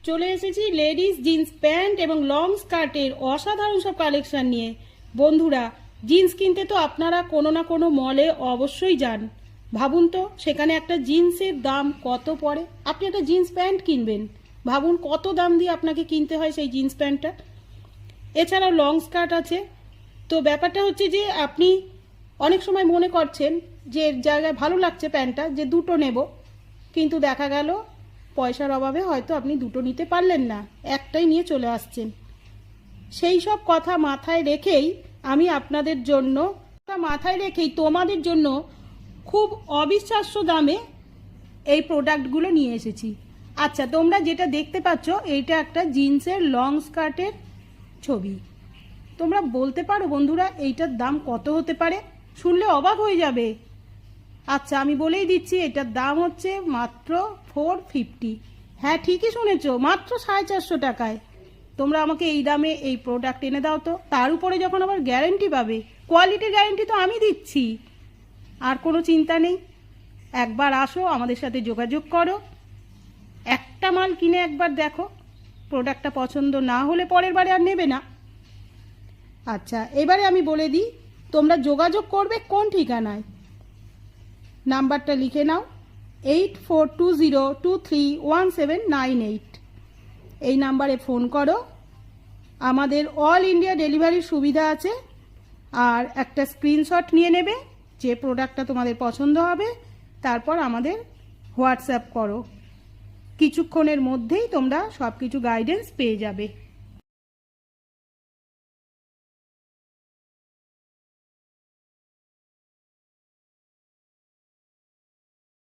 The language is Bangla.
চলে এসেছি লেডিস জিন্স প্যান্ট এবং লং স্কার্টের অসাধারণ সব কালেকশন নিয়ে। বন্ধুরা, জিন্স কিনতে তো আপনারা কোনো না কোনো মলে অবশ্যই যান। ভাবুন তো সেখানে একটা জিন্সের দাম কত পড়ে। আপনি একটা জিন্স প্যান্ট কিনবেন, ভাবুন কত দাম দিয়ে আপনাকে কিনতে হয় সেই জিন্স প্যান্টটা। এছাড়াও লং স্কার্ট আছে। তো ব্যাপারটা হচ্ছে যে আপনি অনেক সময় মনে করছেন যে জায়গায় ভালো লাগছে প্যান্টটা, যে দুটো নেব, কিন্তু দেখা গেল পয়সার অভাবে হয়তো আপনি দুটো নিতে পারলেন না, একটাই নিয়ে চলে আসছেন। সেই সব কথা মাথায় রেখেই আমি আপনাদের জন্য তোমাদের জন্য খুব অবিশ্বাস্য দামে এই প্রোডাক্টগুলো নিয়ে এসেছি। আচ্ছা, তোমরা যেটা দেখতে পাচ্ছ এইটা একটা জিন্সের লং স্কার্টের ছবি। তোমরা বলতে পারো বন্ধুরা এইটার দাম কত হতে পারে? শুনলে অবাক হয়ে যাবে। আচ্ছা, আমি বলেই দিচ্ছি, এটার দাম হচ্ছে মাত্র 450। হ্যাঁ, ঠিকই শুনেছ, মাত্র 450 টাকায়। তোমরা আমাকে এই দামে এই প্রোডাক্ট এনে দাও তো, তার উপরে যখন আবার গ্যারেন্টি পাবে, কোয়ালিটির গ্যারেন্টি তো আমি দিচ্ছি। আর কোনো চিন্তা নেই, একবার আসো, আমাদের সাথে যোগাযোগ করো, একটা মাল কিনে একবার দেখো, প্রোডাক্টটা পছন্দ না হলে পরের বারে আর নেবে না। আচ্ছা, এবারে আমি বলে দিই তোমরা যোগাযোগ করবে কোন ঠিকানায়। নাম্বারটা লিখে নাও, 8420231798। এই নাম্বারে ফোন করো। আমাদের অল ইন্ডিয়া ডেলিভারির সুবিধা আছে। আর একটা স্ক্রিনশট নিয়ে নেবে যে প্রোডাক্টটা তোমাদের পছন্দ হবে, তারপর আমাদের হোয়াটসঅ্যাপ করো। কিছুক্ষণের মধ্যেই তোমরা সব কিছু গাইডেন্স পেয়ে যাবে।